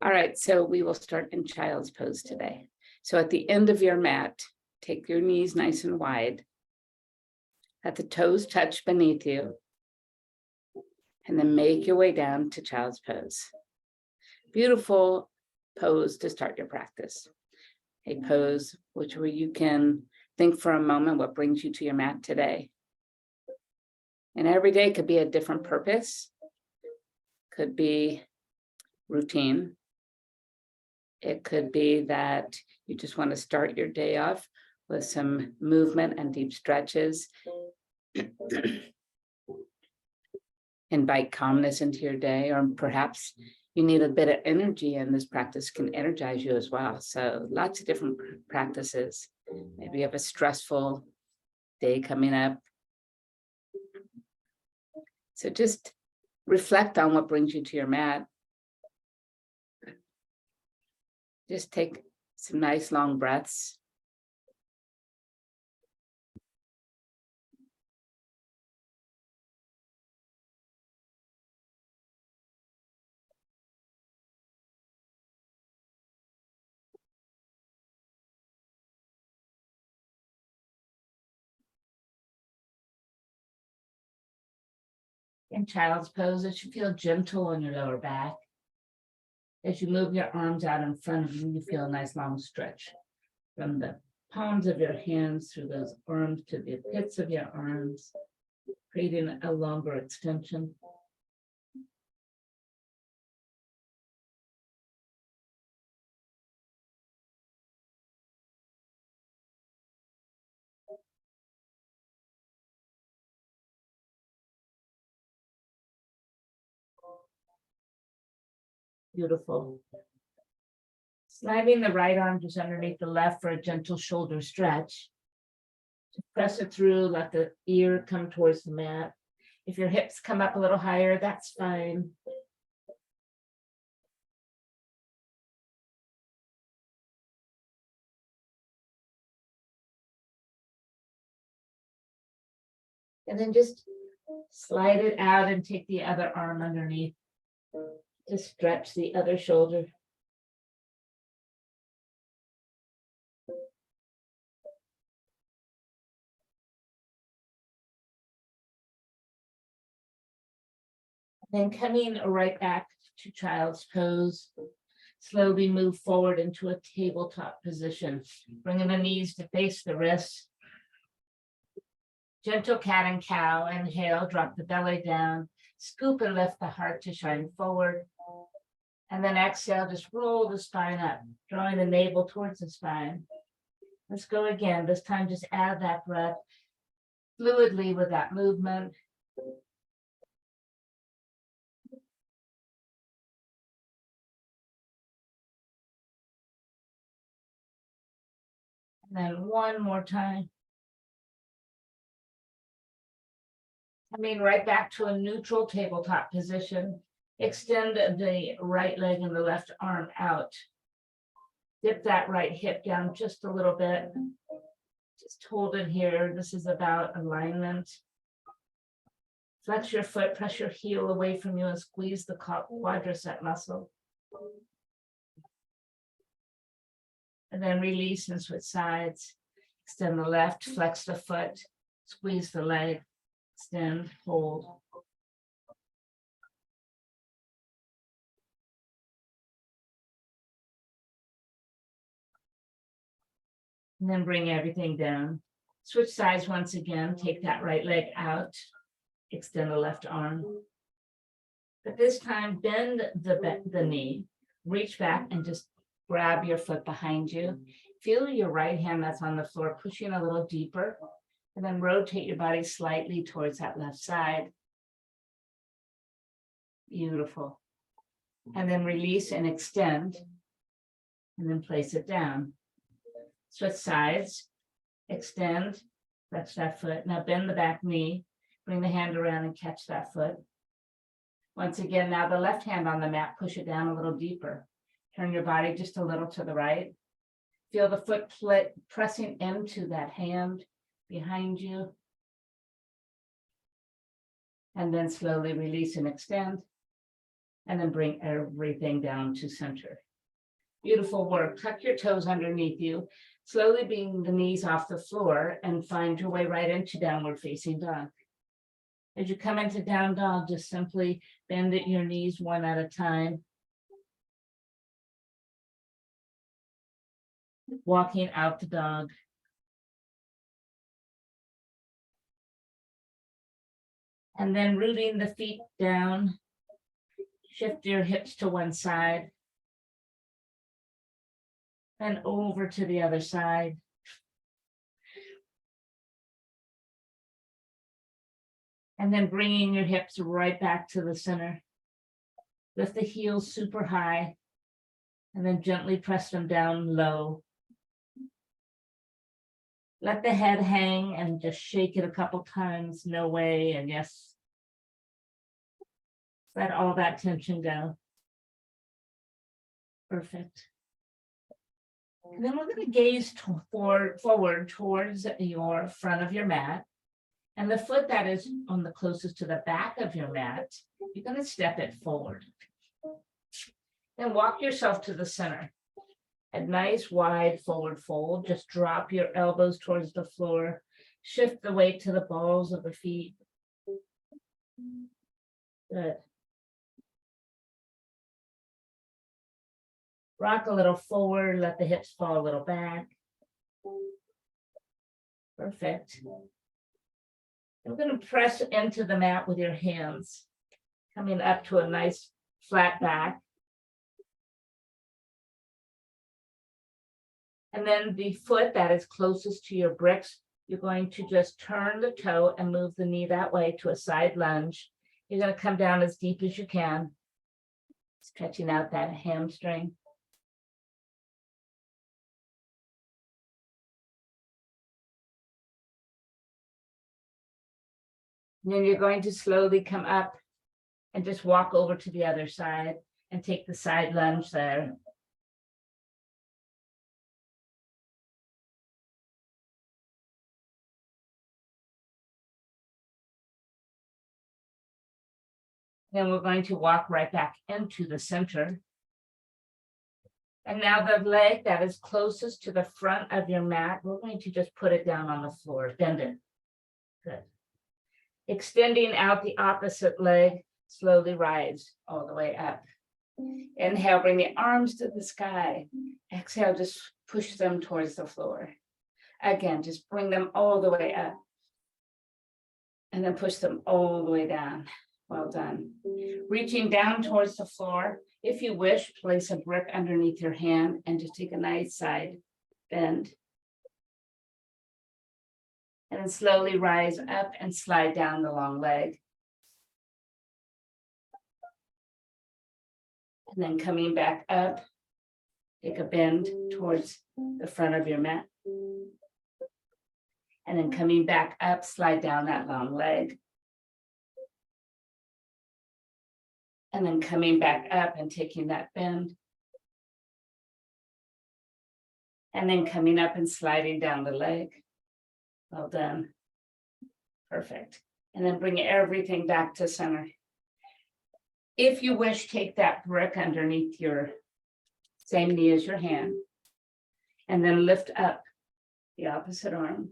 All right, so we will start in child's pose today. So at the end of your mat, take your knees nice and wide. Let the toes touch beneath you. And then make your way down to child's pose. Beautiful pose to start your practice. A pose where you can think for a moment what brings you to your mat today. And every day could be a different purpose. Could be routine. It could be that you just want to start your day off with some movement and deep stretches. Invite calmness into your day, or perhaps you need a bit of energy and this practice can energize you as well. So lots of different practices. Maybe you have a stressful day coming up. So just reflect on what brings you to your mat. Just take some nice long breaths. In child's pose, it should feel gentle on your lower back. As you move your arms out in front of you, you feel a nice long stretch from the palms of your hands through those arms to the pits of your arms, creating a longer extension. Beautiful. Sliding the right arm just underneath the left for a gentle shoulder stretch. Just press it through, let the ear come towards the mat. If your hips come up a little higher, that's fine. And then just slide it out and take the other arm underneath. Just stretch the other shoulder. Then coming right back to child's pose. Slowly move forward into a tabletop position, bringing the knees to face the wrists. Gentle cat and cow, inhale, drop the belly down, scoop and lift the heart to shine forward. And then exhale, just roll the spine up, drawing the navel towards the spine. Let's go again. This time, just add that breath fluidly with that movement. And then one more time. Coming right back to a neutral tabletop position. Extend the right leg and the left arm out. Dip that right hip down just a little bit. Just hold it here. This is about alignment. Flex your foot, press your heel away from you and squeeze the quadricep muscle. And then release and switch sides. Extend the left, flex the foot, squeeze the leg, extend, hold. And then bring everything down. Switch sides once again. Take that right leg out. Extend the left arm. But this time, bend the knee. Reach back and just grab your foot behind you. Feel your right hand that's on the floor, pushing a little deeper. And then rotate your body slightly towards that left side. Beautiful. And then release and extend. And then place it down. Switch sides, extend, touch that foot. Now bend the back knee, bring the hand around and catch that foot. Once again, now the left hand on the mat, push it down a little deeper. Turn your body just a little to the right. Feel the foot pressing into that hand behind you. And then slowly release and extend. And then bring everything down to center. Beautiful work. Tuck your toes underneath you, slowly bring the knees off the floor and find your way right into downward facing dog. As you come into down dog, just simply bend at your knees one at a time. Walking out the dog. And then rooting the feet down. Shift your hips to one side. And over to the other side. And then bringing your hips right back to the center. Lift the heels super high. And then gently press them down low. Let the head hang and just shake it a couple times, no way, and yes. Let all that tension go. Perfect. And then we're going to gaze forward towards your front of your mat. And the foot that is on the closest to the back of your mat, you're going to step it forward. Then walk yourself to the center. A nice wide forward fold. Just drop your elbows towards the floor. Shift the weight to the balls of the feet. Good. Rock a little forward. Let the hips fall a little back. Perfect. We're going to press into the mat with your hands. Coming up to a nice flat back. And then the foot that is closest to your bricks, you're going to just turn the toe and move the knee that way to a side lunge. You're going to come down as deep as you can, stretching out that hamstring. And then you're going to slowly come up and just walk over to the other side and take the side lunge there. Then we're going to walk right back into the center. And now the leg that is closest to the front of your mat, we're going to just put it down on the floor, bend it. Good. Extending out the opposite leg, slowly rise all the way up. Inhale, bring the arms to the sky. Exhale, just push them towards the floor. Again, just bring them all the way up. And then push them all the way down. Well done. Reaching down towards the floor. If you wish, place a brick underneath your hand and just take a nice side bend. And then slowly rise up and slide down the long leg. And then coming back up, take a bend towards the front of your mat. And then coming back up, slide down that long leg. And then coming back up and taking that bend. And then coming up and sliding down the leg. Well done. Perfect. And then bring everything back to center. If you wish, take that brick underneath your same knee as your hand. And then lift up the opposite arm.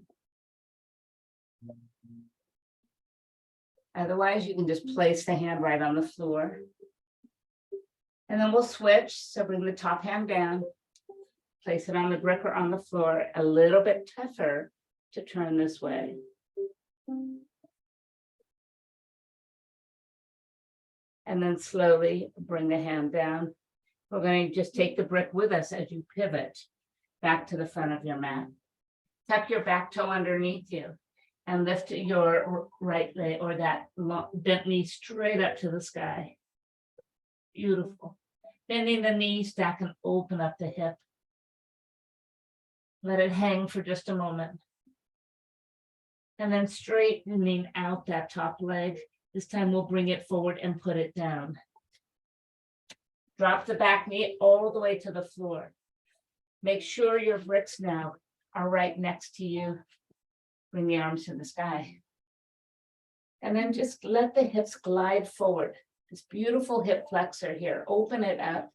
Otherwise, you can just place the hand right on the floor. And then we'll switch. So bring the top hand down, place it on the brick or on the floor, a little bit tougher to turn this way. And then slowly bring the hand down. We're going to just take the brick with us as you pivot back to the front of your mat. Tuck your back toe underneath you and lift your right leg or that bent knee straight up to the sky. Beautiful. Bending the knee, stack and open up the hip. Let it hang for just a moment. And then straightening out that top leg. This time we'll bring it forward and put it down. Drop the back knee all the way to the floor. Make sure your bricks now are right next to you. Bring the arms to the sky. And then just let the hips glide forward. This beautiful hip flexor here, open it up,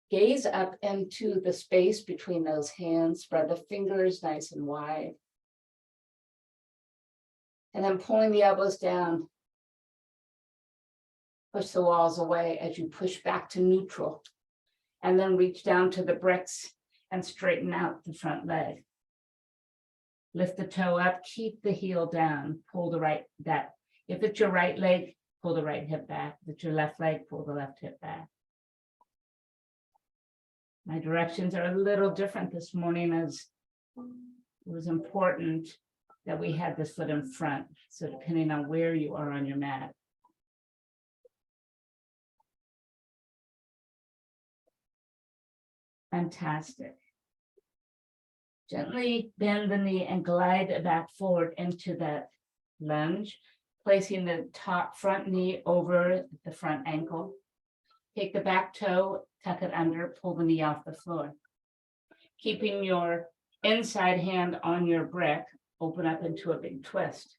gaze up into the space between those hands, spread the fingers nice and wide. And then pulling the elbows down. Push the walls away as you push back to neutral. And then reach down to the bricks and straighten out the front leg. Lift the toe up, keep the heel down, pull the right, if it's your right leg, pull the right hip back. If it's your left leg, pull the left hip back. My directions are a little different this morning, as it was important that we had this foot in front. So depending on where you are on your mat. Fantastic. Gently bend the knee and glide back forward into that lunge, placing the top front knee over the front ankle. Take the back toe, tuck it under, pull the knee off the floor. Keeping your inside hand on your brick, open up into a big twist.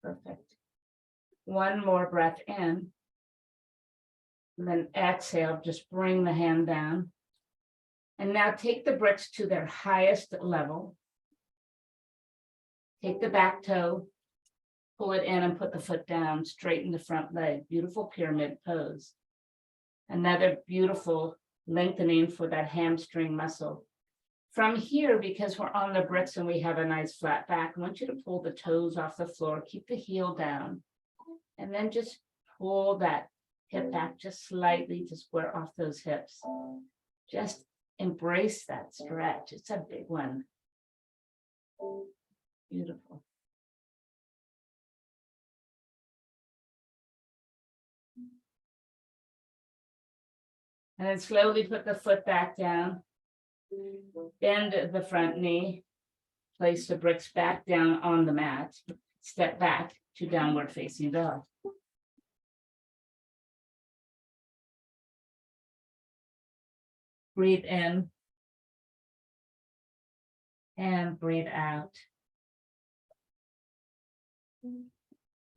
Perfect. One more breath in. And then exhale, just bring the hand down. And now take the bricks to their highest level. Take the back toe, pull it in and put the foot down, straighten the front leg. Beautiful pyramid pose. Another beautiful lengthening for that hamstring muscle. From here, because we're on the bricks and we have a nice flat back, I want you to pull the toes off the floor, keep the heel down, and then just pull that hip back just slightly to square off those hips. Just embrace that stretch. It's a big one. Beautiful. And then slowly put the foot back down. Bend the front knee. Place the bricks back down on the mat. Step back to downward facing dog. Breathe in and breathe out.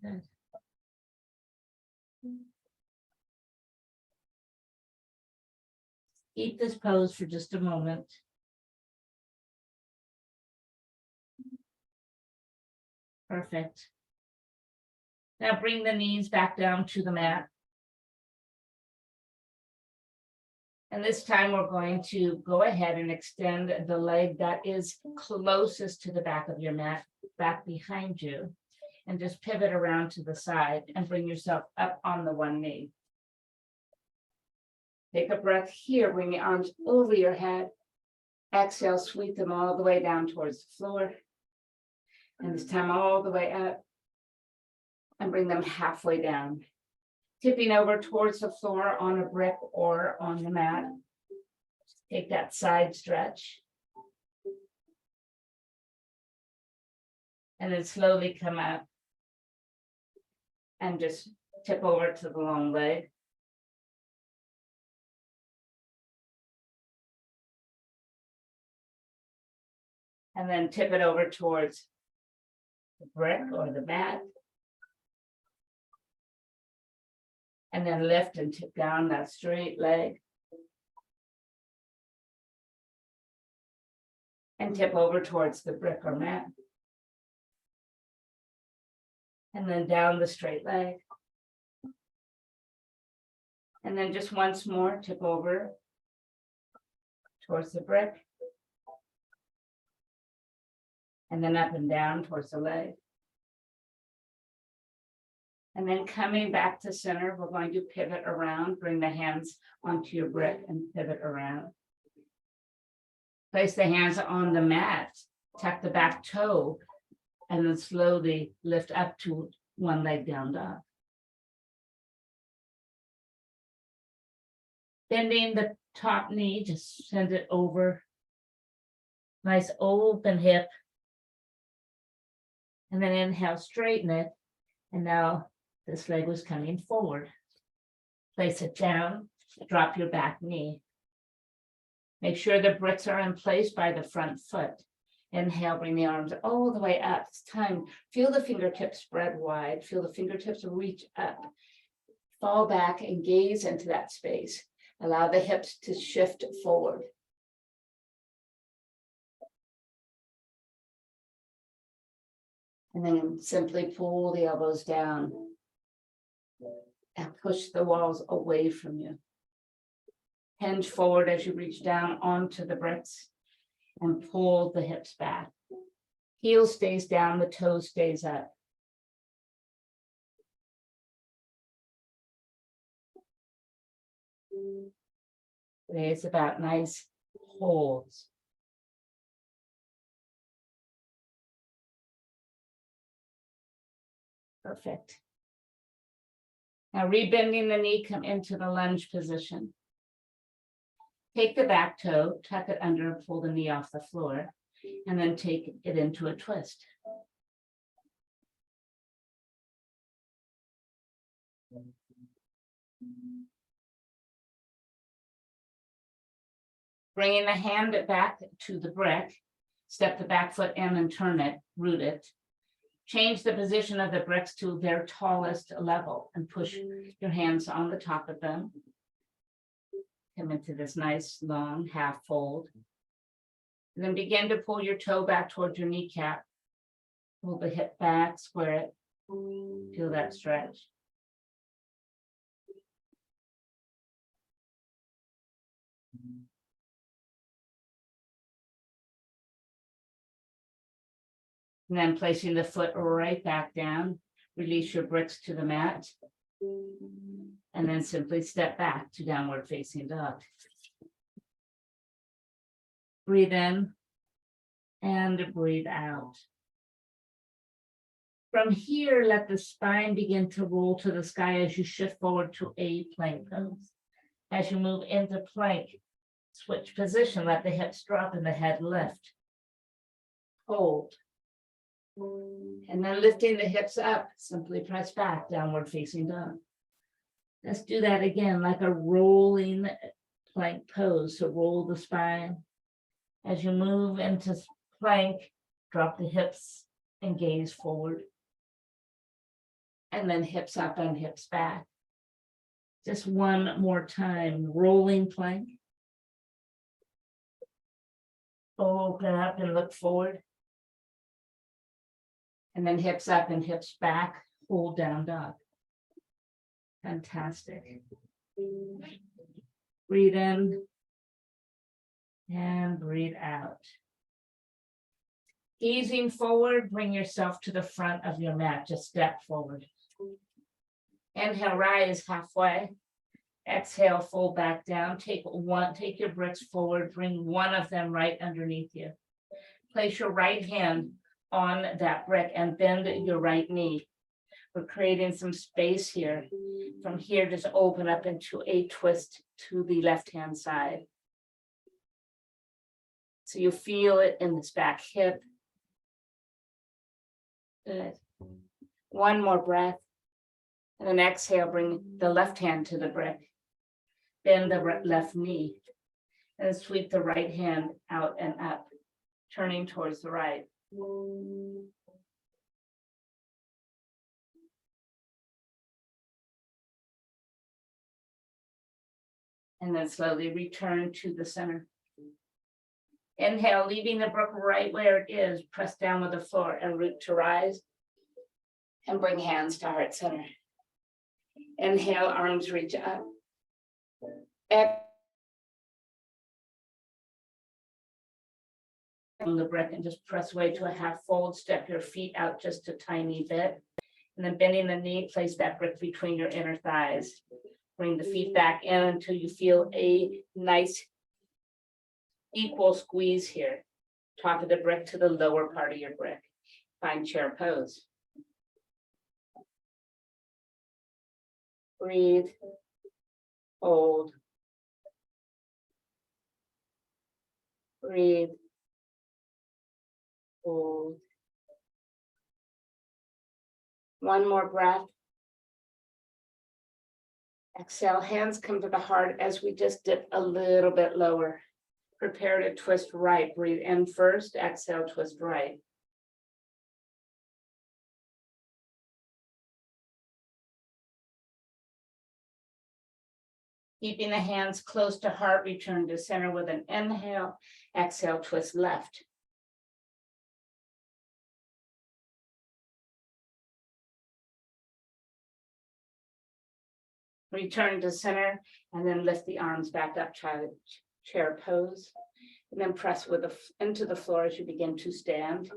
Good. Keep this pose for just a moment. Perfect. Now bring the knees back down to the mat. And this time we're going to go ahead and extend the leg that is closest to the back of your mat, back behind you, and just pivot around to the side and bring yourself up on the one knee. Take a breath here, bring the arms over your head. Exhale, sweep them all the way down towards the floor. And this time all the way up and bring them halfway down. Tipping over towards the floor on a brick or on the mat. Take that side stretch. And then slowly come up and just tip over to the long leg. And then tip it over towards the brick or the mat. And then lift and tip down that straight leg. And tip over towards the brick or mat. And then down the straight leg. And then just once more, tip over towards the brick. And then up and down towards the leg. And then coming back to center, we're going to pivot around, bring the hands onto your brick and pivot around. Place the hands on the mat, tuck the back toe, and then slowly lift up to one leg down dog. Bending the top knee, just send it over. Nice open hip. And then inhale, straighten it. And now this leg was coming forward. Place it down, drop your back knee. Make sure the bricks are in place by the front foot. Inhale, bring the arms all the way up. It's time. Feel the fingertips spread wide. Feel the fingertips reach up. Fall back and gaze into that space. Allow the hips to shift forward. And then simply pull the elbows down and push the walls away from you. Hinge forward as you reach down onto the bricks and pull the hips back. Heel stays down, the toes stays up. Today it's about nice holds. Perfect. Now rebending the knee, come into the lunge position. Take the back toe, tuck it under, pull the knee off the floor, and then take it into a twist. Bringing the hand back to the brick, step the back foot in and turn it, root it. Change the position of the bricks to their tallest level and push your hands on the top of them. Come into this nice long half fold. And then begin to pull your toe back towards your kneecap. Pull the hip back, square it. Feel that stretch. And then placing the foot right back down, release your bricks to the mat. And then simply step back to downward facing dog. Breathe in and breathe out. From here, let the spine begin to roll to the sky as you shift forward to a plank pose. As you move into plank, switch position, let the hips drop and the head lift. Hold. And then lifting the hips up, simply press back, downward facing dog. Let's do that again, like a rolling plank pose. So roll the spine. As you move into plank, drop the hips and gaze forward. And then hips up and hips back. Just one more time, rolling plank. Open up and look forward. And then hips up and hips back, hold down dog. Fantastic. Breathe in and breathe out. Easing forward, bring yourself to the front of your mat. Just step forward. Inhale, rise halfway. Exhale, fold back down. Take your bricks forward. Bring one of them right underneath you. Place your right hand on that brick and bend your right knee. We're creating some space here. From here, just open up into a twist to the left-hand side. So you feel it in this back hip. Good. One more breath. And then exhale, bring the left hand to the brick. Bend the left knee. And sweep the right hand out and up, turning towards the right. And then slowly return to the center. Inhale, leaving the brick right where it is, press down with the floor and root to rise. And bring hands to heart center. Inhale, arms reach up. Exhale on the brick and just press away to a half fold. Step your feet out just a tiny bit. And then bending the knee, place that brick between your inner thighs. Bring the feet back in until you feel a nice equal squeeze here. Top of the brick to the lower part of your brick. Find chair pose. Breathe. Hold. Breathe. Hold. One more breath. Exhale, hands come to the heart as we just dip a little bit lower. Prepare to twist right. Breathe in first, exhale, twist right. Keeping the hands close to heart, return to center with an inhale, exhale, twist left. Return to center and then lift the arms back up, chair pose. And then press into the floor as you begin to stand.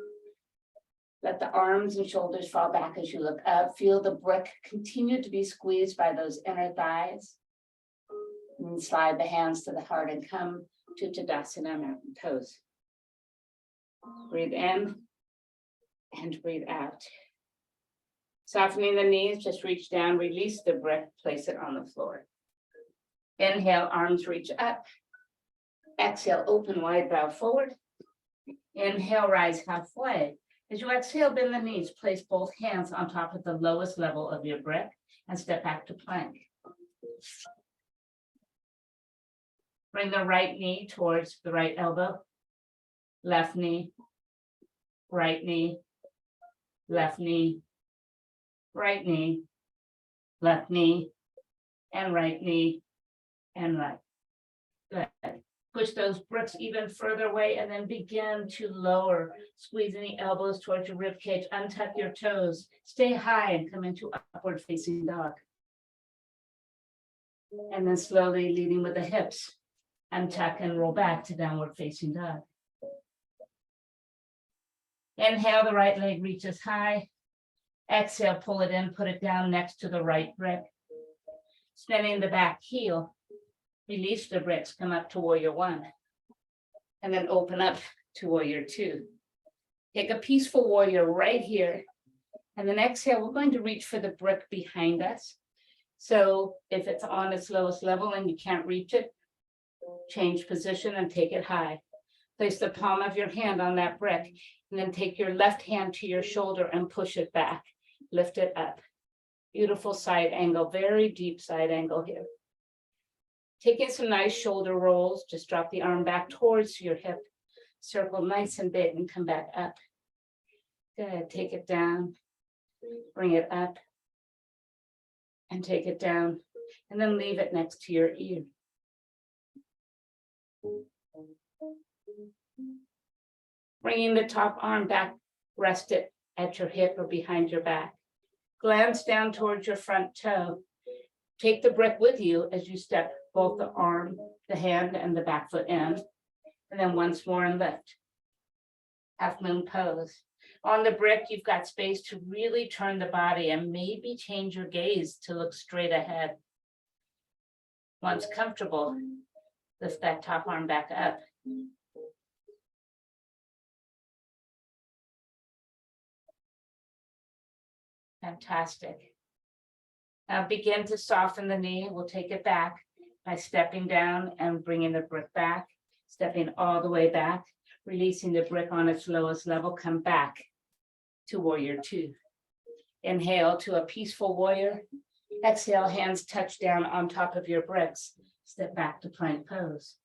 Let the arms and shoulders fall back as you look up. Feel the brick continue to be squeezed by those inner thighs. And slide the hands to the heart and come to Tadasana Mountain Pose. Breathe in and breathe out. Softening the knees, just reach down, release the brick, place it on the floor. Inhale, arms reach up. Exhale, open wide, bow forward. Inhale, rise halfway. As you exhale, bend the knees, place both hands on top of the lowest level of your brick and step back to plank. Bring the right knee towards the right elbow. Left knee, right knee, left knee, right knee, left knee, and right knee, and right. Good. Push those bricks even further away and then begin to lower, squeezing the elbows towards your rib cage. Untuck your toes, stay high and come into upward facing dog. And then slowly leading with the hips, untuck and roll back to downward facing dog. Inhale, the right leg reaches high. Exhale, pull it in, put it down next to the right brick. Spinning the back heel. Release the bricks, come up to warrior one. And then open up to warrior two. Take a peaceful warrior right here. And then exhale, we're going to reach for the brick behind us. So if it's on its lowest level and you can't reach it, change position and take it high. Place the palm of your hand on that brick and then take your left hand to your shoulder and push it back. Lift it up. Beautiful side angle, very deep side angle here. Taking some nice shoulder rolls, just drop the arm back towards your hip. Circle nice and big and come back up. Good, take it down, bring it up, and take it down, and then leave it next to your ear. Bringing the top arm back, rest it at your hip or behind your back. Glance down towards your front toe. Take the brick with you as you step both the arm, the hand, and the back foot in. And then once more and lift. Half moon pose. On the brick, you've got space to really turn the body and maybe change your gaze to look straight ahead. Once comfortable, lift that top arm back up. Fantastic. Now begin to soften the knee. We'll take it back by stepping down and bringing the brick back, stepping all the way back, releasing the brick on its lowest level, come back to warrior two. Inhale to a peaceful warrior. Exhale, hands touch down on top of your bricks. Step back to plank pose.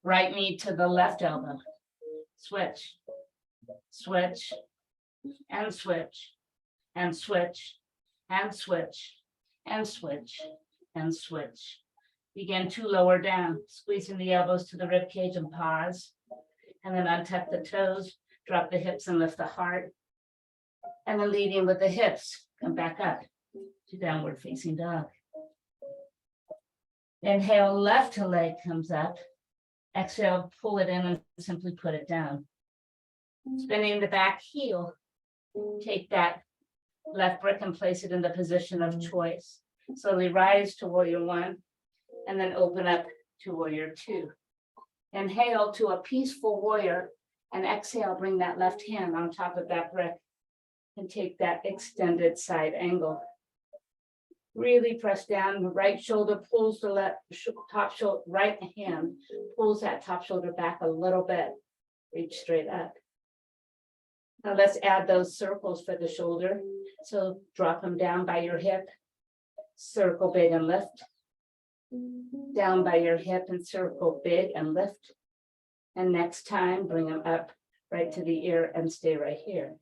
Right knee to the left elbow. Switch, switch, and switch, and switch, and switch, and switch, and switch. Begin to lower down, squeezing the elbows to the rib cage and pause. And then untuck the toes, drop the hips and lift the heart. And then leading with the hips, come back up to downward facing dog. Inhale, left leg comes up. Exhale, pull it in and simply put it down. Spinning the back heel, take that left brick and place it in the position of choice. Slowly rise to warrior one and then open up to warrior two. Inhale to a peaceful warrior and exhale, bring that left hand on top of that brick and take that extended side angle. Really press down, the right shoulder pulls the left top shoulder, right hand pulls that top shoulder back a little bit, reach straight up. Now let's add those circles for the shoulder. So drop them down by your hip, circle big and lift, down by your hip and circle big and lift. And next time, bring them up right to the ear and stay right here.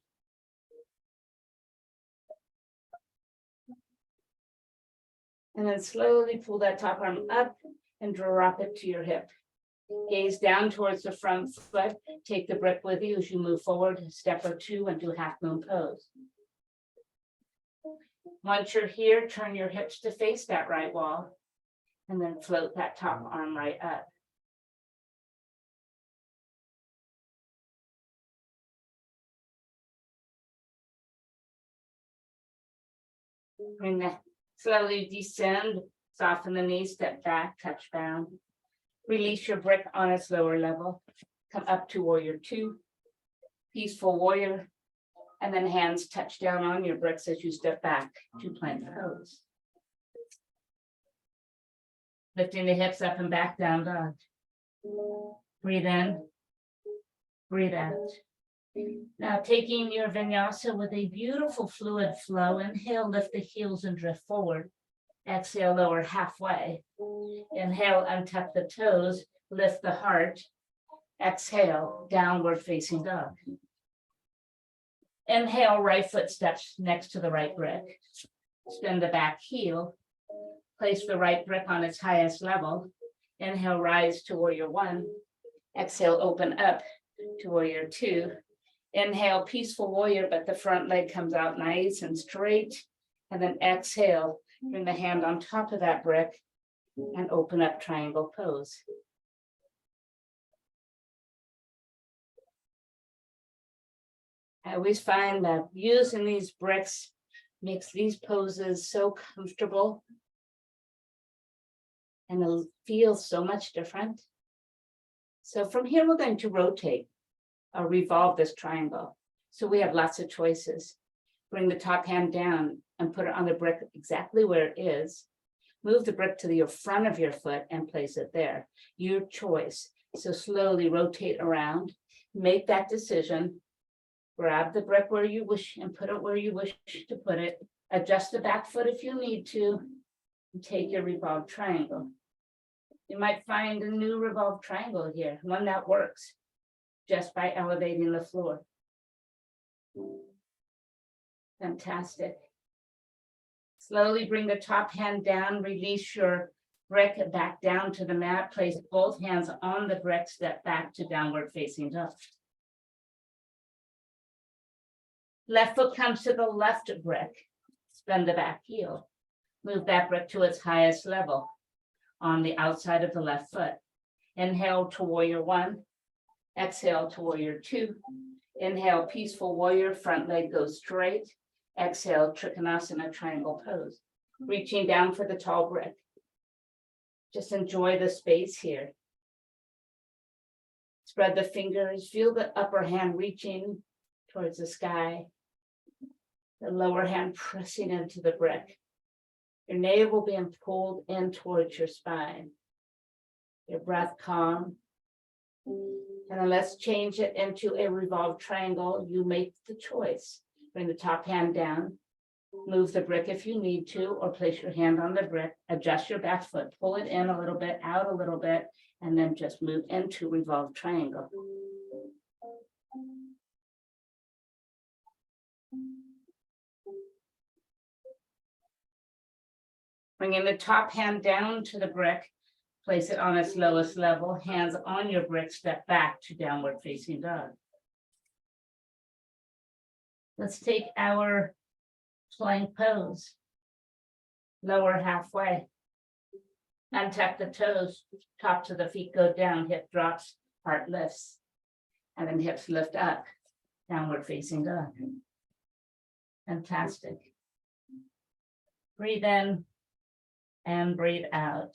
And then slowly pull that top arm up and drop it to your hip. Gaze down towards the front foot. Take the brick with you as you move forward, a step or two, and do half moon pose. Once you're here, turn your hips to face that right wall, and then float that top arm right up. Bring that, slowly descend, soften the knees, step back, touch bound. Release your brick on its lower level. Come up to warrior two, peaceful warrior, and then hands touch down on your bricks as you step back to plank pose. Lifting the hips up and back, down dog. Breathe in, breathe out. Now taking your vinyasa with a beautiful fluid flow, inhale, lift the heels and drift forward. Exhale, lower halfway. Inhale, untuck the toes, lift the heart. Exhale, downward facing dog. Inhale, right foot steps next to the right brick. Spin the back heel. Place the right brick on its highest level. Inhale, rise to warrior one. Exhale, open up to warrior two. Inhale, peaceful warrior, but the front leg comes out nice and straight. And then exhale, bring the hand on top of that brick and open up triangle pose. I always find that using these bricks makes these poses so comfortable and it feels so much different. So from here, we're going to rotate or revolve this triangle. So we have lots of choices. Bring the top hand down and put it on the brick exactly where it is. Move the brick to the front of your foot and place it there. Your choice. So slowly rotate around, make that decision. Grab the brick where you wish and put it where you wish to put it. Adjust the back foot if you need to. And take your revolved triangle. You might find a new revolved triangle here, one that works just by elevating the floor. Fantastic. Slowly bring the top hand down, release your brick back down to the mat, place both hands on the brick, step back to downward facing dog. Left foot comes to the left brick, spin the back heel. Move that brick to its highest level on the outside of the left foot. Inhale to warrior one, exhale to warrior two. Inhale, peaceful warrior, front leg goes straight. Exhale, Trikonasana triangle pose. Reaching down for the tall brick. Just enjoy the space here. Spread the fingers, feel the upper hand reaching towards the sky. The lower hand pressing into the brick. Your navel being pulled in towards your spine. Your breath calm. And then let's change it into a revolved triangle. You make the choice. Bring the top hand down. Move the brick if you need to, or place your hand on the brick. Adjust your back foot. Pull it in a little bit, out a little bit, and then just move into revolved triangle. Bringing the top hand down to the brick, place it on its lowest level, hands on your brick, step back to downward facing dog. Let's take our plank pose. Lower halfway. Untuck the toes, top to the feet go down, hip drops, heart lifts, and then hips lift up, downward facing dog. Fantastic. Breathe in and breathe out.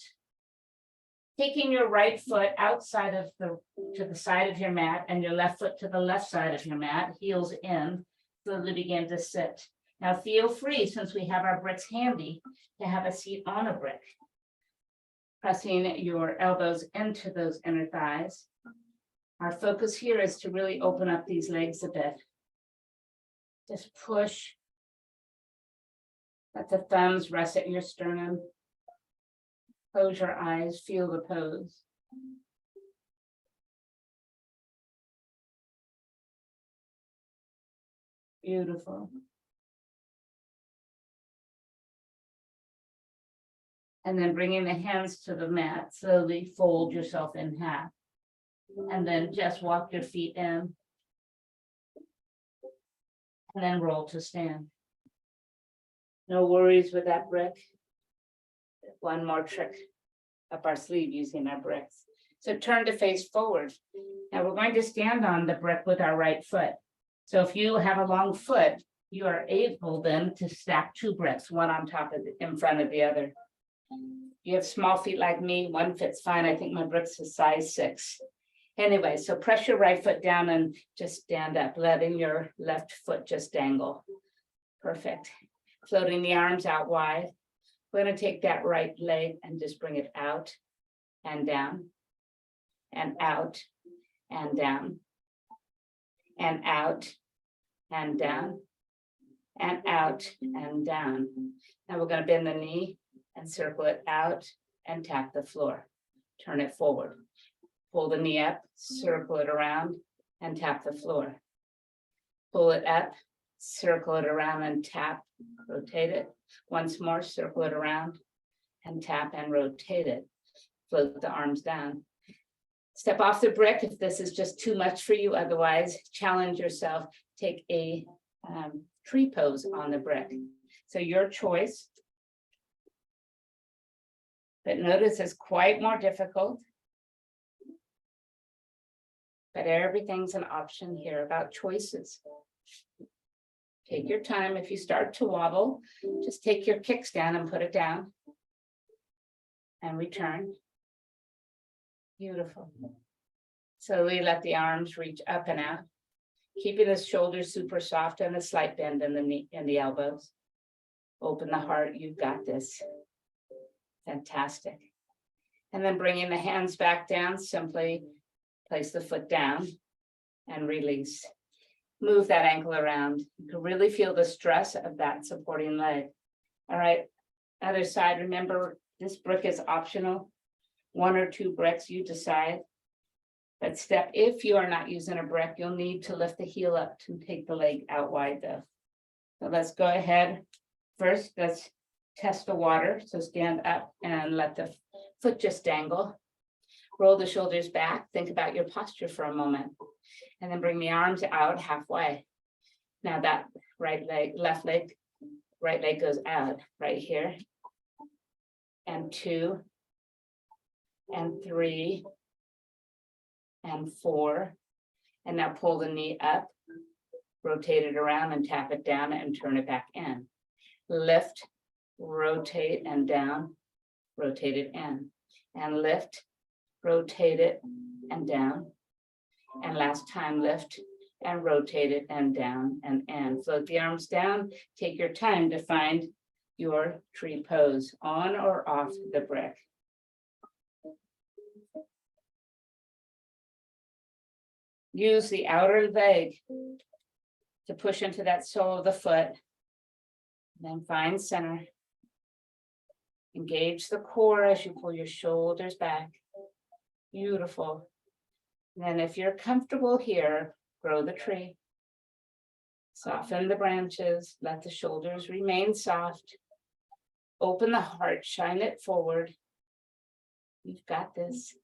Taking your right foot outside of to the side of your mat and your left foot to the left side of your mat, heels in, slowly begin to sit. Now feel free, since we have our bricks handy, to have a seat on a brick. Pressing your elbows into those inner thighs. Our focus here is to really open up these legs a bit. Just push. Let the thumbs rest at your sternum. Close your eyes, feel the pose. Beautiful. And then bringing the hands to the mat, slowly fold yourself in half. And then just walk your feet in. And then roll to stand. No worries with that brick. One more trick up our sleeve using our bricks. So turn to face forward. Now we're going to stand on the brick with our right foot. So if you have a long foot, you are able then to stack two bricks, one on top of in front of the other. You have small feet like me, one fits fine. I think my brick's a size 6. Anyway, so press your right foot down and just stand up, letting your left foot just dangle. Perfect. Floating the arms out wide. We're going to take that right leg and just bring it out and down and out and down and out and down and out and down. Now we're going to bend the knee and circle it out and tap the floor. Turn it forward. Pull the knee up, circle it around and tap the floor. Pull it up, circle it around and tap, rotate it. Once more, circle it around and tap and rotate it. Float the arms down. Step off the brick if this is just too much for you. Otherwise, challenge yourself. Take a tree pose on the brick. So your choice. But notice it's quite more difficult. But everything's an option here about choices. Take your time. If you start to wobble, just take your kickstand and put it down. And return. Beautiful. Slowly let the arms reach up and out. Keeping the shoulders super soft and a slight bend in the knee, in the elbows. Open the heart. You've got this. Fantastic. And then bringing the hands back down, simply place the foot down and release. Move that ankle around. You can really feel the stress of that supporting leg. All right, other side, remember this brick is optional. 1 or 2 bricks, you decide. But step, if you are not using a brick, you'll need to lift the heel up to take the leg out wide though. So let's go ahead. First, let's test the water. So stand up and let the foot just dangle. Roll the shoulders back. Think about your posture for a moment. And then bring the arms out halfway. Now that right leg, left leg, right leg goes out right here. And 2, and 3, and 4. And now pull the knee up, rotate it around and tap it down and turn it back in. Lift, rotate and down, rotate it in. And lift, rotate it and down. And last time, lift and rotate it and down and in. Float the arms down. Take your time to find your tree pose on or off the brick. Use the outer leg to push into that sole of the foot. Then find center. Engage the core as you pull your shoulders back. Beautiful. Then if you're comfortable here, grow the tree. Soften the branches, let the shoulders remain soft. Open the heart, shine it forward. You've got this.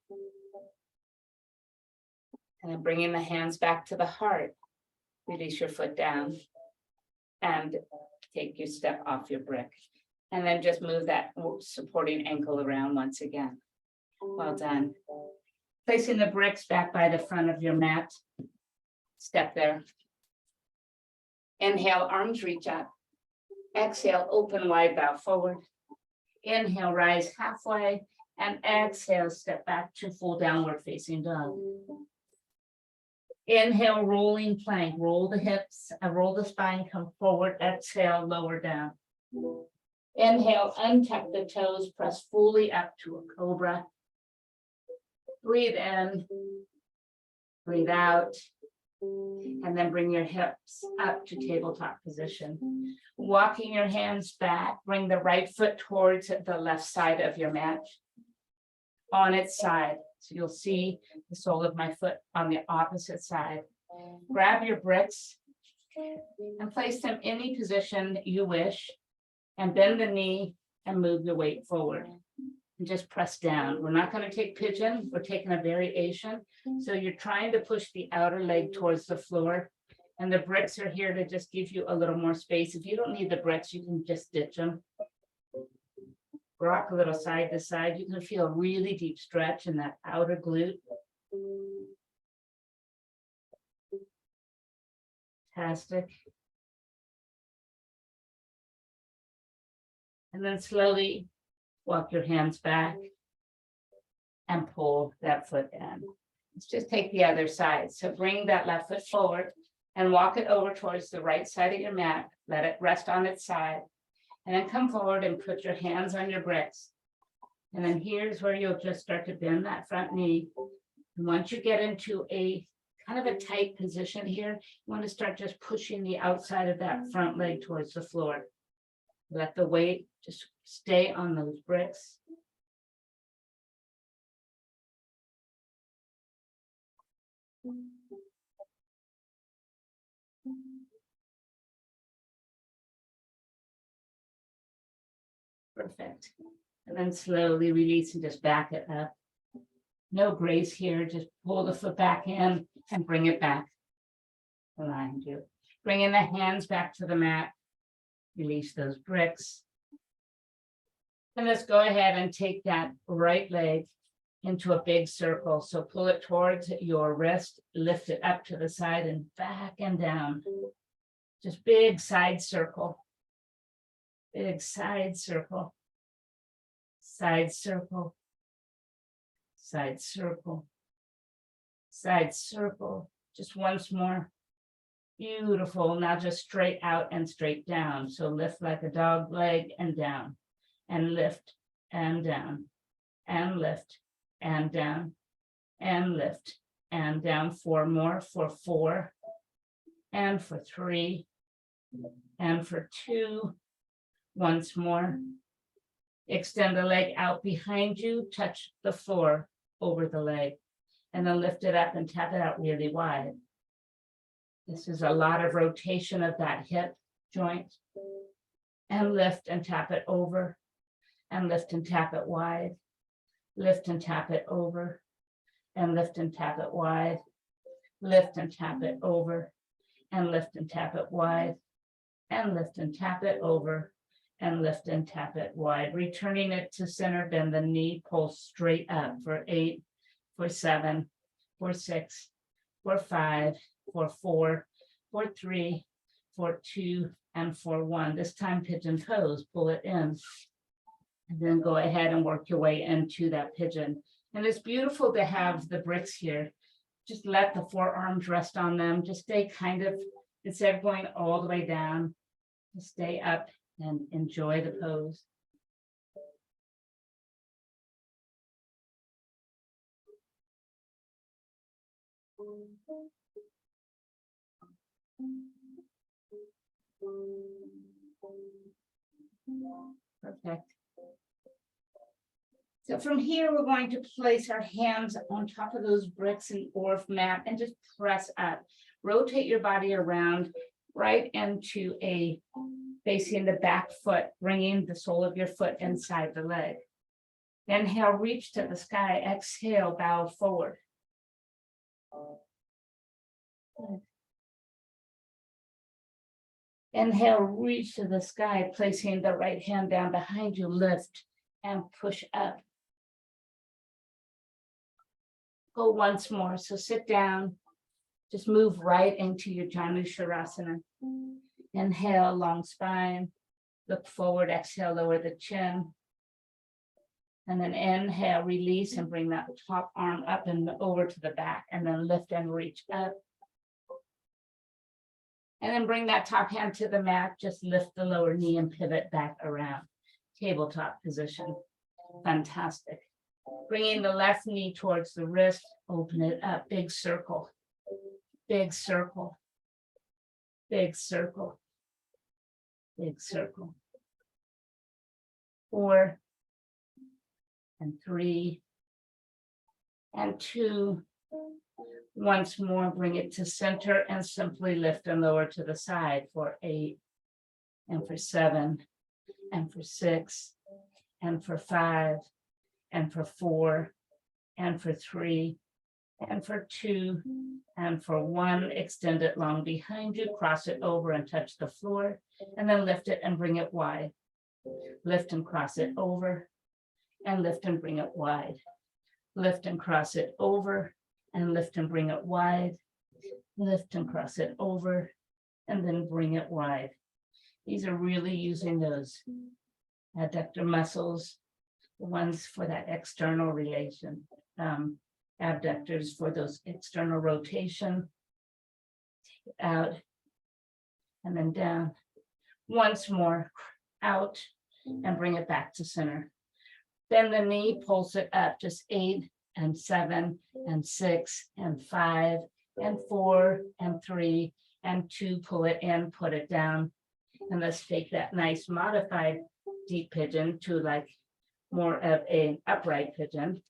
And then bringing the hands back to the heart. Release your foot down and take your step off your brick. And then just move that supporting ankle around once again. Well done. Placing the bricks back by the front of your mat. Step there. Inhale, arms reach up. Exhale, open wide, bow forward. Inhale, rise halfway. And exhale, step back to full downward facing dog. Inhale, rolling plank. Roll the hips, roll the spine, come forward. Exhale, lower down. Inhale, untuck the toes, press fully up to a cobra. Breathe in, breathe out, and then bring your hips up to tabletop position. Walking your hands back, bring the right foot towards the left side of your mat. on its side. So you'll see the sole of my foot on the opposite side. Grab your bricks and place them any position you wish, and bend the knee and move the weight forward. And just press down. We're not going to take pigeon, we're taking a variation. So you're trying to push the outer leg towards the floor, and the bricks are here to just give you a little more space. If you don't need the bricks, you can just ditch them. Rock a little side to side. You can feel a really deep stretch in that outer glute. Fantastic. And then slowly walk your hands back and pull that foot in. Let's just take the other side. So bring that left foot forward and walk it over towards the right side of your mat. Let it rest on its side. And then come forward and put your hands on your bricks. And then here's where you'll just start to bend that front knee. And once you get into a kind of a tight position here, you want to start just pushing the outside of that front leg towards the floor. Let the weight just stay on those bricks. Perfect. And then slowly release and just back it up. No grace here, just pull the foot back in and bring it back behind you. Bringing the hands back to the mat. Release those bricks. And let's go ahead and take that right leg into a big circle. So pull it towards your wrist, lift it up to the side and back and down. Just big side circle. Big side circle. Side circle. Side circle. Side circle. Just once more. Beautiful. Now just straight out and straight down. So lift like a dog leg and down. And lift and down. And lift and down. And lift and down. 4 more for 4. And for 3. And for 2. Once more. Extend the leg out behind you. Touch the floor over the leg. And then lift it up and tap it out really wide. This is a lot of rotation of that hip joint. And lift and tap it over. And lift and tap it wide. Lift and tap it over. And lift and tap it wide. Lift and tap it over. And lift and tap it wide. And lift and tap it over. And lift and tap it wide. Returning it to center, bend the knee, pull straight up for 8, for 7, for 6, for 5, for 4, for 3, for 2, and for 1. This time pigeon pose, pull it in. And then go ahead and work your way into that pigeon. And it's beautiful to have the bricks here. Just let the forearms rest on them. Just stay kind of, instead of going all the way down, just stay up and enjoy the pose. Perfect. So from here, we're going to place our hands on top of those bricks and Orff mat and just press up. Rotate your body around right into a facing the back foot, bringing the sole of your foot inside the leg. Inhale, reach to the sky. Exhale, bow forward. Inhale, reach to the sky, placing the right hand down behind you, lift and push up. Go once more. So sit down, just move right into your Janu Shavasana. Inhale, long spine, look forward, exhale, lower the chin. And then inhale, release and bring that top arm up and over to the back, and then lift and reach up. And then bring that top hand to the mat, just lift the lower knee and pivot back around. Tabletop position. Fantastic. Bringing the left knee towards the wrist, open it up, big circle, big circle, big circle, big circle. 4 and 3 and 2. Once more, bring it to center and simply lift and lower to the side for 8, and for 7, and for 6, and for 5, and for 4, and for 3, and for 2, and for 1. Extend it long behind you, cross it over and touch the floor, and then lift it and bring it wide. Lift and cross it over, and lift and bring it wide. Lift and cross it over, and lift and bring it wide. Lift and cross it over, and then bring it wide. These are really using those adductor muscles, the ones for that external relation, abductors for those external rotation. Take it out, and then down. Once more, out, and bring it back to center. Bend the knee, pulse it up, just 8, and 7, and 6, and 5, and 4, and 3, and 2. Pull it in, put it down. And let's take that nice modified deep pigeon to like more of an upright pigeon,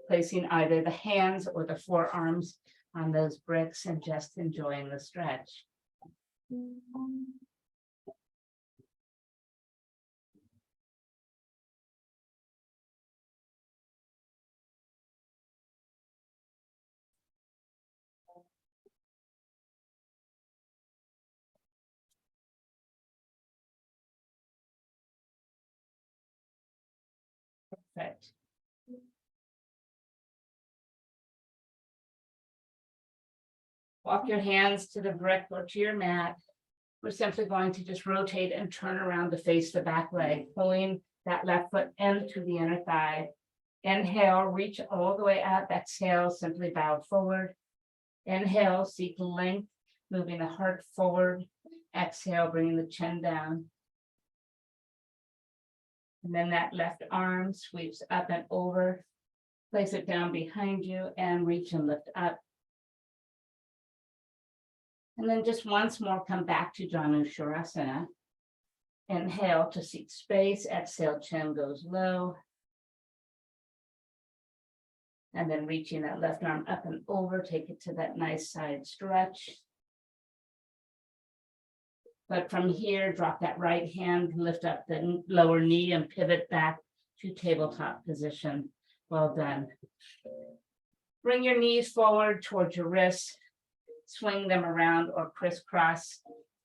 placing either the hands or the forearms on those bricks and just enjoying the stretch. Perfect. Walk your hands to the brick or to your mat. We're simply going to just rotate and turn around to face the back leg, pulling that left foot into the inner thigh. Inhale, reach all the way up. Exhale, simply bow forward. Inhale, seek length, moving the heart forward. Exhale, bringing the chin down. And then that left arm sweeps up and over. Place it down behind you and reach and lift up. And then just once more, come back to Janu Shavasana. Inhale to seek space. Exhale, chin goes low. And then reaching that left arm up and over, take it to that nice side stretch. But from here, drop that right hand, lift up the lower knee and pivot back to tabletop position. Well done. Bring your knees forward towards your wrists, swing them around or crisscross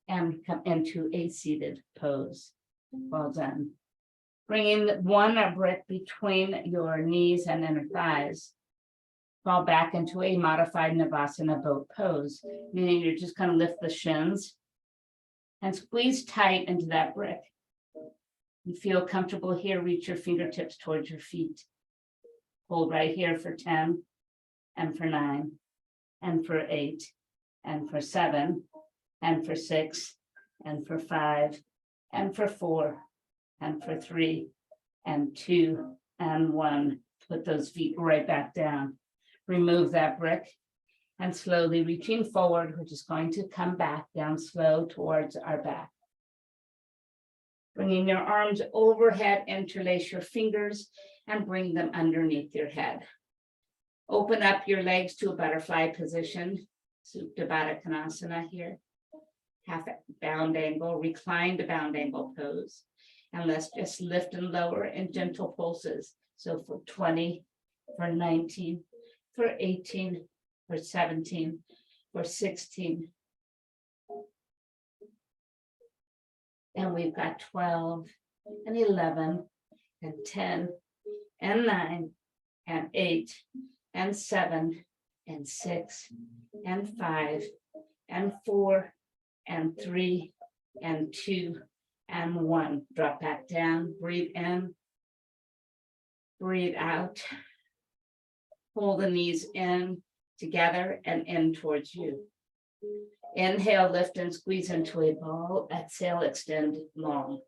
and come into a seated pose. Well done. Bringing one brick between your knees and inner thighs. Fall back into a modified Navasana boat pose, meaning you're just going to lift the shins and squeeze tight into that brick. You feel comfortable here, reach your fingertips towards your feet. Hold right here for 10, and for 9, and for 8, and for 7, and for 6, and for 5, and for 4, and for 3, and 2, and 1. Put those feet right back down. Remove that brick and slowly reaching forward, we're just going to come back down slow towards our back. Bringing your arms overhead, interlace your fingers and bring them underneath your head. Open up your legs to a butterfly position, Supta Baddha Konasana here. Half bound angle, reclined bound angle pose. And let's just lift and lower in gentle pulses. So for 20, for 19, for 18, for 17, for 16. And we've got 12 and 11 and 10 and 9 and 8 and 7 and 6 and 5 and 4 and 3 and 2 and 1. Drop back down, breathe in, breathe out. Pull the knees in together and in towards you. Inhale, lift and squeeze into a ball. Exhale, extend long.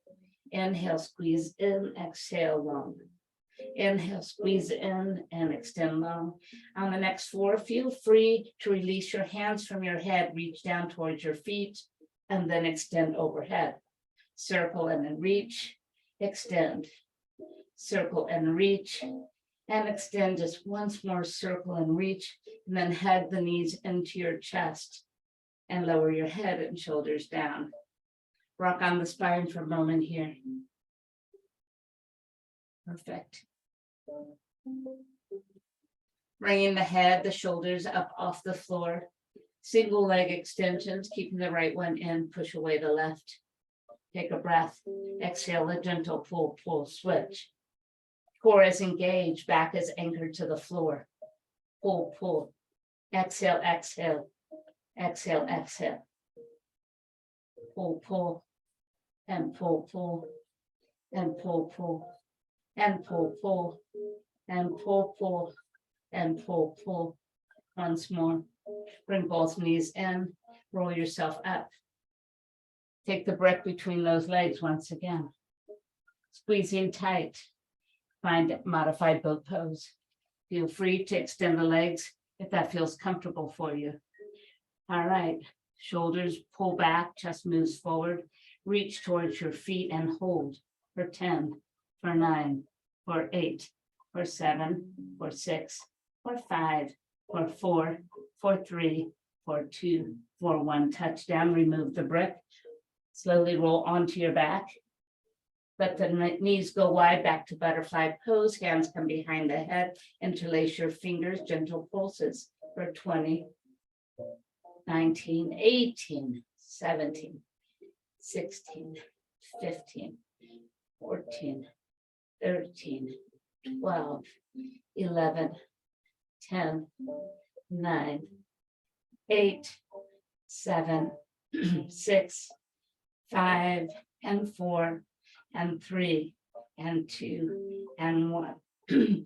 Inhale, squeeze in, exhale long. Inhale, squeeze in and extend long. On the next 4, feel free to release your hands from your head, reach down towards your feet, and then extend overhead. Circle and then reach, extend. Circle and reach, and extend just once more, circle and reach, and then hug the knees into your chest and lower your head and shoulders down. Rock on the spine for a moment here. Perfect. Bringing the head, the shoulders up off the floor. Single leg extensions, keeping the right one in, push away the left. Take a breath, exhale, a gentle pull, pull, switch. Core is engaged, back is anchored to the floor. Pull, pull, exhale, exhale, exhale, exhale. Pull, pull, and pull, pull, and pull, pull, and pull, pull, and pull, pull, and pull, pull. Once more, bring both knees in, roll yourself up. Take the breath between those legs once again. Squeezing tight, find modified boat pose. Feel free to extend the legs if that feels comfortable for you. All right, shoulders pull back, chest moves forward. Reach towards your feet and hold for 10, for 9, for 8, for 7, for 6, for 5, for 4, for 3, for 2, for 1. Touchdown, remove the brick. Slowly roll onto your back. Let the knees go wide, back to butterfly pose. Hands come behind the head. Interlace your fingers, gentle pulses for 20, 19, 18, 17, 16, 15, 14, 13, 12, 11, 10, 9, 8, 7, 6, 5, and 4, and 3, and 2, and 1.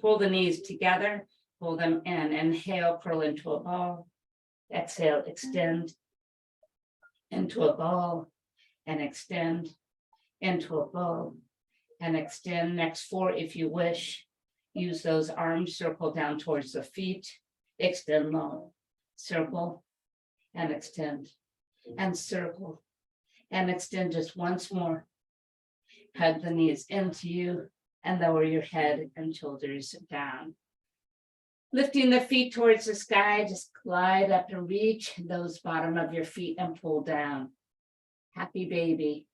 Pull the knees together, pull them in. Inhale, curl into a ball. Exhale, extend into a ball, and extend into a ball, and extend. Next 4, if you wish, use those arms, circle down towards the feet, extend long, circle, and extend, and circle, and extend just once more. Hug the knees into you and lower your head and shoulders down. Lifting the feet towards the sky, just glide up and reach those bottom of your feet and pull down. Happy baby.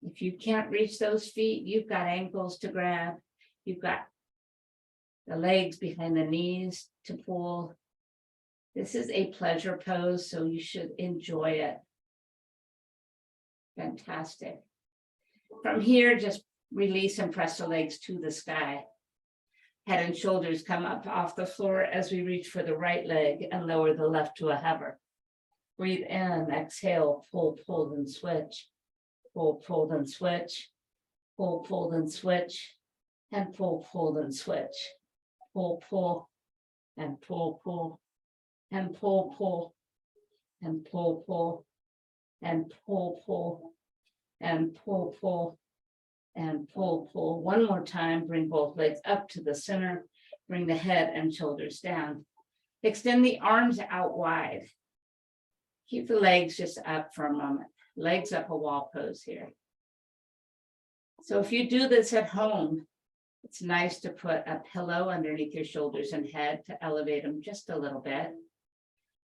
If you can't reach those feet, you've got ankles to grab. You've got the legs behind the knees to pull. This is a pleasure pose, so you should enjoy it. Fantastic. From here, just release and press the legs to the sky. Head and shoulders come up off the floor as we reach for the right leg and lower the left to a hover. Breathe in, exhale, pull, pull, then switch. Pull, pull, then switch. Pull, pull, then switch. And pull, pull, then switch. Pull, pull, and pull, pull, and pull, pull, and pull, pull, and pull, pull, and pull, pull, and pull, pull. One more time, bring both legs up to the center, bring the head and shoulders down. Extend the arms out wide. Keep the legs just up for a moment. Legs up, a wall pose here. So if you do this at home, it's nice to put a pillow underneath your shoulders and head to elevate them just a little bit.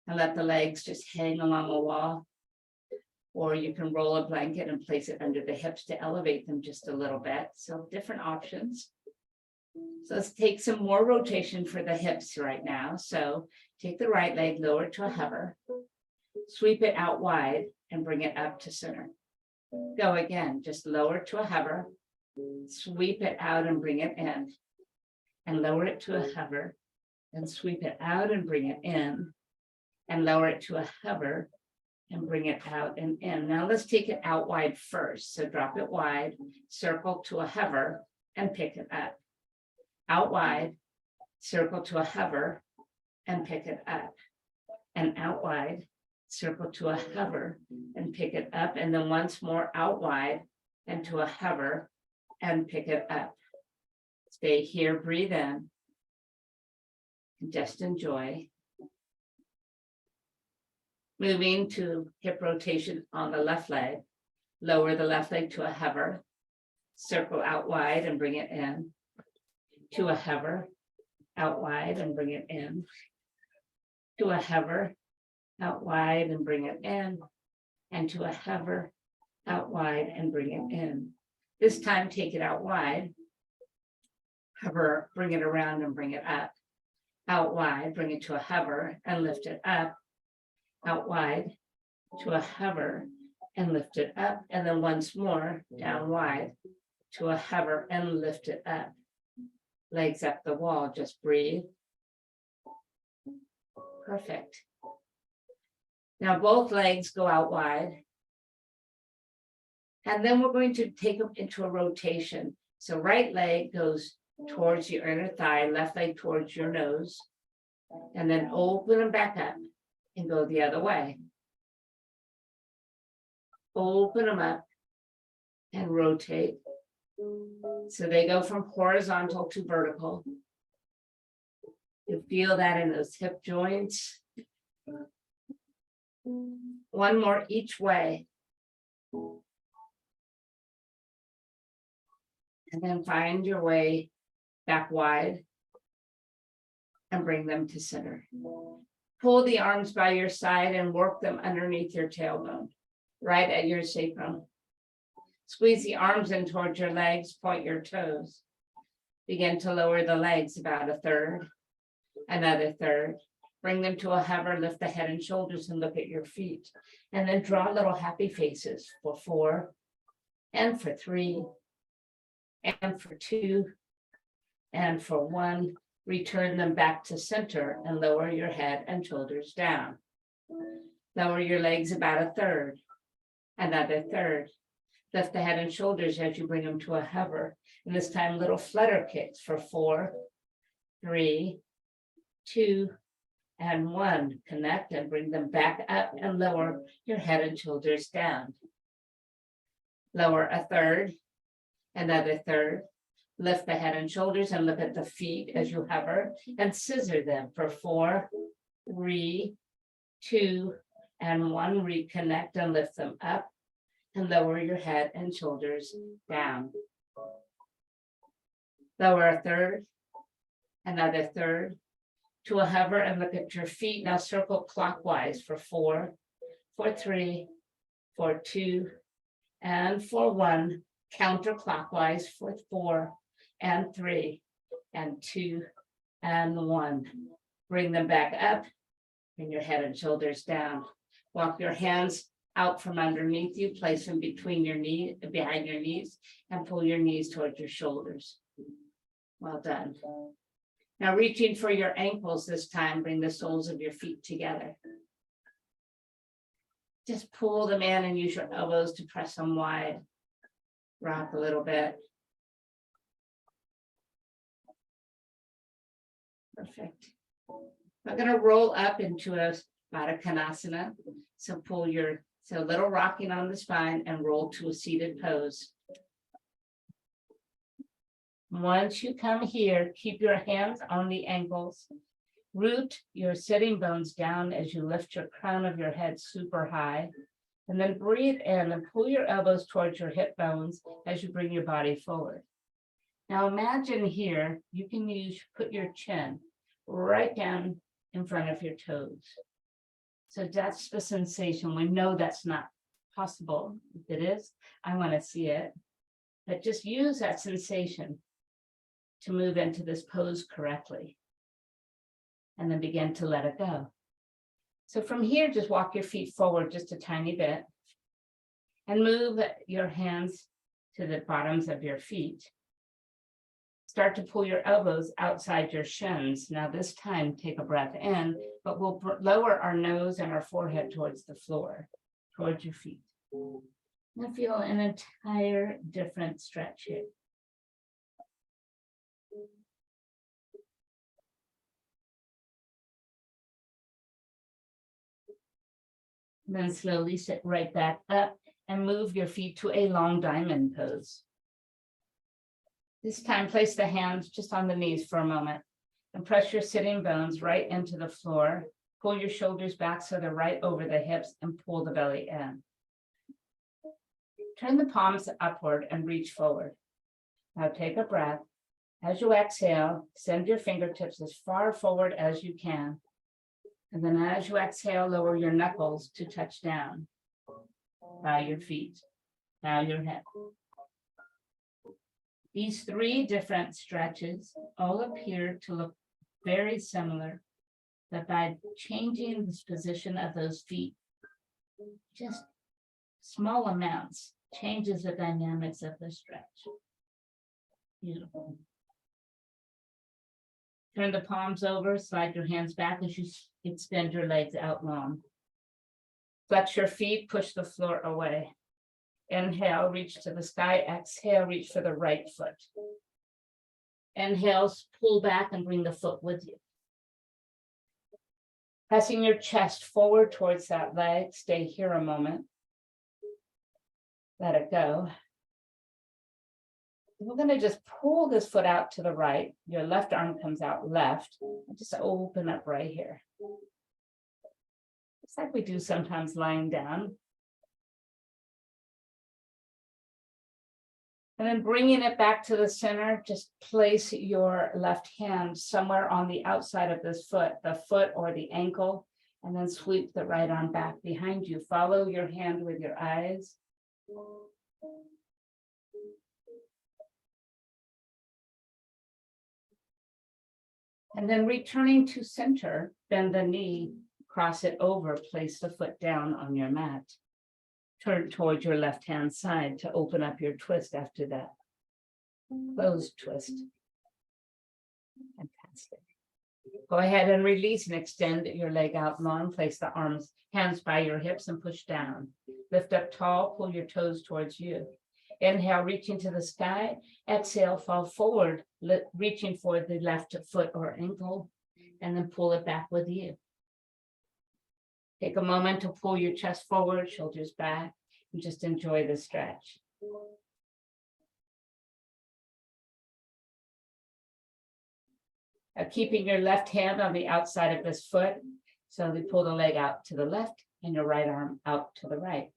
And let the legs just hang along the wall. Or you can roll a blanket and place it under the hips to elevate them just a little bit. So different options. So let's take some more rotation for the hips right now. So take the right leg, lower to a hover, sweep it out wide and bring it up to center. Go again, just lower to a hover, sweep it out and bring it in, and lower it to a hover, and sweep it out and bring it in, and lower it to a hover, and bring it out and in. Now let's take it out wide first. So drop it wide, circle to a hover, and pick it up. Out wide, circle to a hover, and pick it up. And out wide, circle to a hover, and pick it up. And then once more out wide, and to a hover, and pick it up. Stay here, breathe in. Just enjoy. Moving to hip rotation on the left leg. Lower the left leg to a hover. Circle out wide and bring it in. to a hover, out wide and bring it in, to a hover, out wide and bring it in, and to a hover, out wide and bring it in. This time, take it out wide, hover, bring it around and bring it up, out wide, bring it to a hover and lift it up, out wide, to a hover and lift it up, and then once more, down wide, to a hover and lift it up. Legs up the wall, just breathe. Perfect. Now both legs go out wide. And then we're going to take them into a rotation. So right leg goes towards your inner thigh, left leg towards your nose, and then open them back up and go the other way. Open them up and rotate. So they go from horizontal to vertical. You feel that in those hip joints. One more each way. And then find your way back wide and bring them to center. Pull the arms by your side and work them underneath your tailbone, right at your sacrum. Squeeze the arms in towards your legs, point your toes. Begin to lower the legs about a third, another third. Bring them to a hover, lift the head and shoulders and look at your feet. And then draw little happy faces for 4, and for 3, and for 2, and for 1. Return them back to center and lower your head and shoulders down. Lower your legs about a third, another third. Lift the head and shoulders as you bring them to a hover. And this time, little flutter kicks for 4, 3, 2, and 1. Connect and bring them back up and lower your head and shoulders down. Lower a third, another third. Lift the head and shoulders and look at the feet as you hover and scissor them for 4, 3, 2, and 1. Reconnect and lift them up and lower your head and shoulders down. Lower a third, another third, to a hover and look at your feet. Now circle clockwise for 4, for 3, for 2, and for 1. Counterclockwise for 4, and 3, and 2, and 1. Bring them back up, bring your head and shoulders down. Walk your hands out from underneath you, place them between your knees, behind your knees, and pull your knees towards your shoulders. Well done. Now reaching for your ankles this time, bring the soles of your feet together. Just pull them in and use your elbows to press them wide. Rock a little bit. Perfect. I'm going to roll up into a Baddha Konasana. So pull your, so a little rocking on the spine and roll to a seated pose. Once you come here, keep your hands on the ankles. Root your sitting bones down as you lift your crown of your head super high. And then breathe in and pull your elbows towards your hip bones as you bring your body forward. Now imagine here, you can put your chin right down in front of your toes. So that's the sensation. We know that's not possible. If it is, I want to see it. But just use that sensation to move into this pose correctly. And then begin to let it go. So from here, just walk your feet forward just a tiny bit. And move your hands to the bottoms of your feet. Start to pull your elbows outside your shins. Now this time, take a breath in, but we'll lower our nose and our forehead towards the floor, towards your feet. Now feel an entire different stretch here. And then slowly sit right back up and move your feet to a long diamond pose. This time, place the hands just on the knees for a moment and press your sitting bones right into the floor. Pull your shoulders back so they're right over the hips and pull the belly in. Turn the palms upward and reach forward. Now take a breath As you exhale, send your fingertips as far forward as you can. And then as you exhale, lower your knuckles to touch down. Bow your feet, bow your head. These three different stretches all appear to look very similar, but by changing the position of those feet, just small amounts, changes the dynamics of the stretch. Beautiful. Turn the palms over, slide your hands back as you extend your legs out long. Flex your feet, push the floor away. Inhale, reach to the sky. Exhale, reach for the right foot. Inhale, pull back and bring the foot with you. Pressing your chest forward towards that leg. Stay here a moment. Let it go. We're going to just pull this foot out to the right. Your left arm comes out left. And just open up right here. Just like we do sometimes lying down. And then bringing it back to the center, just place your left hand somewhere on the outside of this foot, the foot or the ankle, and then sweep the right arm back behind you. Follow your hand with your eyes. And then returning to center, bend the knee, cross it over, place the foot down on your mat. Turn towards your left-hand side to open up your twist after that. Closed twist. Fantastic. Go ahead and release and extend your leg out long. Place the hands by your hips and push down. Lift up tall, pull your toes towards you. Inhale, reaching to the sky. Exhale, fall forward, reaching for the left foot or ankle, and then pull it back with you. Take a moment to pull your chest forward, shoulders back, and just enjoy the stretch. Keeping your left hand on the outside of this foot, so we pull the leg out to the left and your right arm out to the right.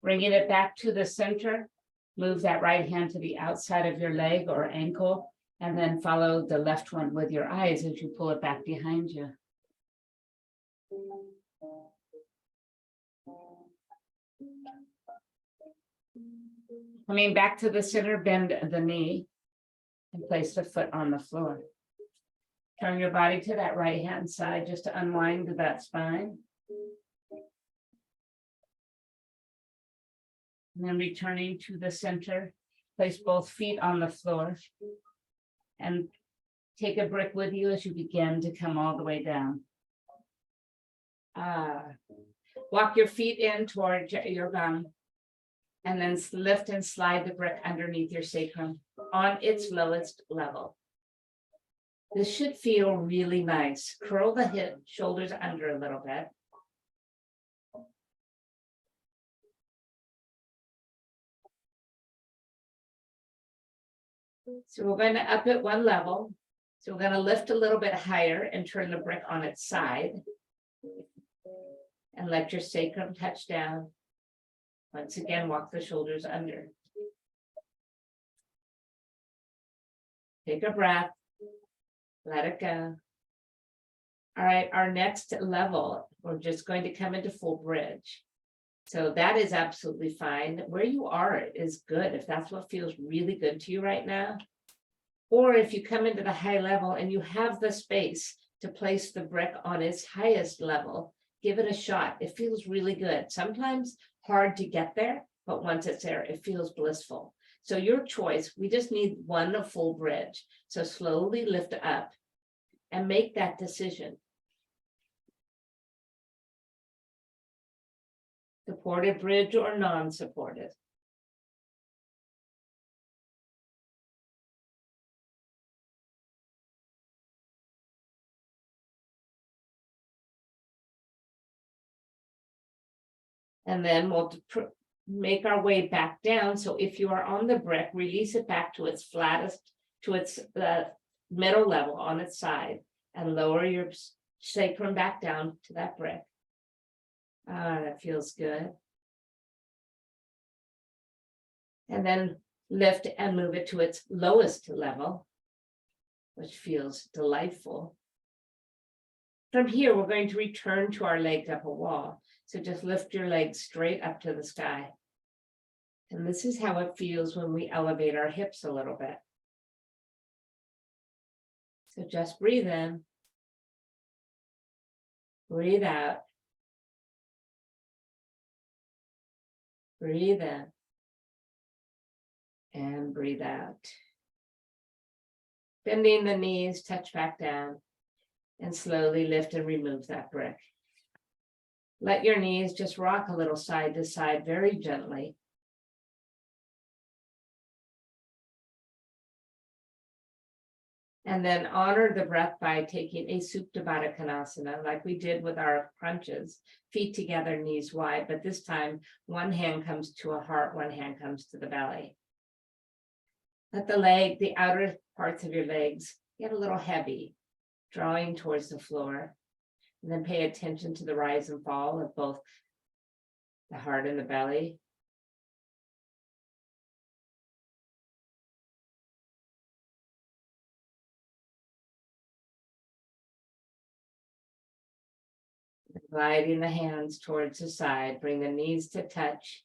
Bringing it back to the center, move that right hand to the outside of your leg or ankle, and then follow the left one with your eyes as you pull it back behind you. Coming back to the center, bend the knee and place the foot on the floor. Turn your body to that right hand side just to unwind that spine. And then returning to the center, place both feet on the floor and take a brick with you as you begin to come all the way down. Walk your feet in toward your bum and then lift and slide the brick underneath your sacrum on its lowest level. This should feel really nice. Curl the hip, shoulders under a little bit. So we're going to up it one level. So we're going to lift a little bit higher and turn the brick on its side. And let your sacrum touch down. Once again, walk the shoulders under. Take a breath. Let it go. All right, our next level, we're just going to come into full bridge. So that is absolutely fine. Where you are is good if that's what feels really good to you right now. Or if you come into the high level and you have the space to place the brick on its highest level, give it a shot. It feels really good. Sometimes hard to get there, but once it's there, it feels blissful. So your choice, we just need one full bridge. So slowly lift up and make that decision. Supported bridge or non-supported. And then we'll make our way back down. So if you are on the brick, release it back to its flattest, to its middle level on its side, and lower your sacrum back down to that brick. Ah, that feels good. And then lift and move it to its lowest level, which feels delightful. From here, we're going to return to our legged up a wall. So just lift your legs straight up to the sky. And this is how it feels when we elevate our hips a little bit. So just breathe in, breathe out, breathe in, and breathe out. Bending the knees, touch back down, and slowly lift and remove that brick. Let your knees just rock a little side to side very gently. And then honor the breath by taking a Supta Baddha Konasana, like we did with our crunches, feet together, knees wide, but this time one hand comes to a heart, one hand comes to the belly. Let the outer parts of your legs get a little heavy, drawing towards the floor. And then pay attention to the rise and fall of both the heart and the belly. Gliding the hands towards the side, bring the knees to touch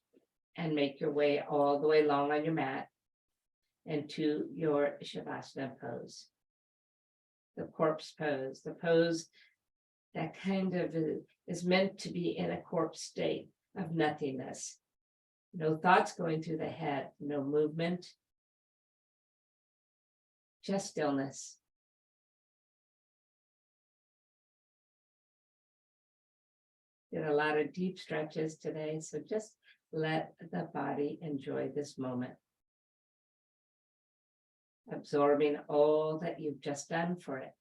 and make your way all the way long on your mat into your Shavasana pose. The corpse pose, the pose that kind of is meant to be in a corpse state of nothingness. No thoughts going through the head, no movement, just stillness. Did a lot of deep stretches today, so just let the body enjoy this moment. Absorbing all that you've just done for it.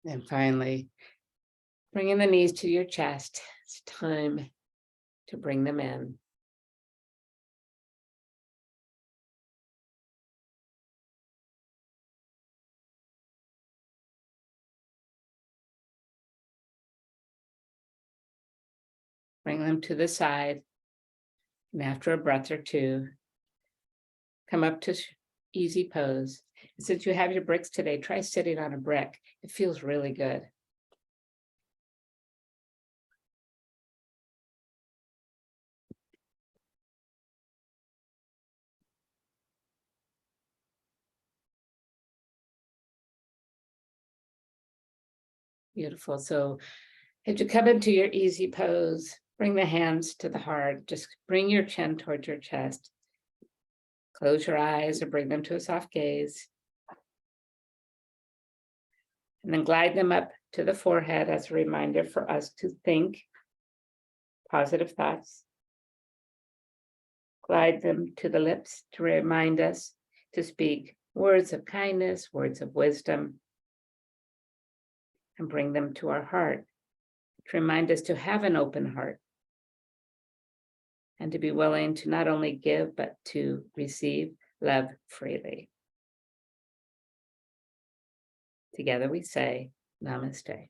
And finally, bringing the knees to your chest. It's time to bring them in. Bring them to the side. And after a breath or two, come up to easy pose. And since you have your bricks today, try sitting on a brick. It feels really good. Beautiful. So as you come into your easy pose, bring the hands to the heart. Just bring your chin towards your chest. Close your eyes or bring them to a soft gaze. And then glide them up to the forehead as a reminder for us to think positive thoughts. Glide them to the lips to remind us to speak words of kindness, words of wisdom, and bring them to our heart to remind us to have an open heart and to be willing to not only give, but to receive love freely. Together we say, Namaste.